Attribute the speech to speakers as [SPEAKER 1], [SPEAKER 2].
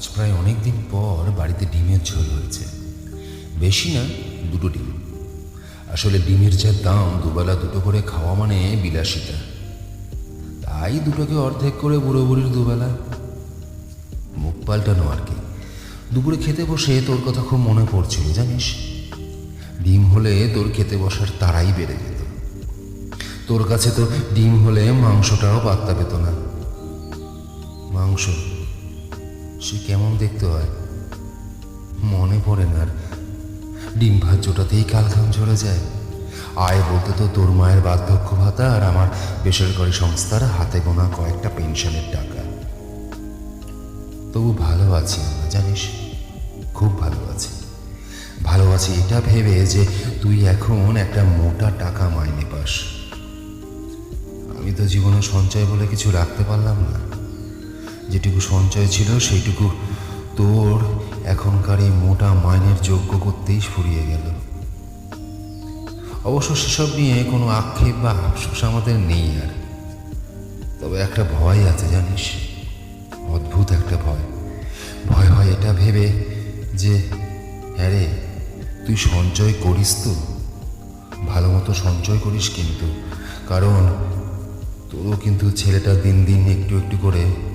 [SPEAKER 1] আজ প্রায় অনেক দিন পর বাড়িতে ডিমের ঝোল হয়েছে। বেশি না, 2টো ডিম। আসলে ডিমের যা দাম, দুবেলা 2টো করে খাওয়া মানে বিলাসিতা। তাই 2টোকে অর্ধেক করে বুড়ো বুড়ির দুবেলা। মুখ পাল্টানো আর কি। দুপুরে খেতে বসে তোর কথা খুব মনে পড়ছিল জানিস। ডিম হলে তোর খেতে বসার তাড়াই বেড়ে যেত। তোর কাছে তো ডিম হলে মাংসটাও পাত্তা পেত না। মাংস সে কেমন দেখতে হয় মনে পড়ে না। আর ডিম ভাজ্যটাতেই কালঘাম ঝরে যায়। আয় বলতে তো তোর মায়ের বার্ধক্য ভাতা আর আমার বেসরকারি সংস্থার হাতে গোনা কয়েকটা পেনশনের টাকা। তবু ভালো আছি আমরা জানিস, খুব ভালো আছি। ভালো আছি এটা ভেবে যে তুই এখন একটা মোটা টাকা মাইনে পাস। আমি তো জীবনে সঞ্চয় বলে কিছু রাখতে পারলাম না। যেটুকু সঞ্চয় ছিল সেইটুকু তোর এখনকার এই মোটা মাইনের যোগ্য করতেই ফুরিয়ে গেল। অবশ্য সেসব নিয়ে কোনো আক্ষেপ বা আফসোস আমাদের নেই আর। তবে একটা ভয় আছে জানিস, অদ্ভুত একটা ভয়। ভয় হয় এটা ভেবে যে হ্যাঁ রে, তুই সঞ্চয় করিস তো, ভালো মতো সঞ্চয় করিস কিন্তু, কারণ তোরও কিন্তু ছেলেটা দিন দিন একটু একটু করে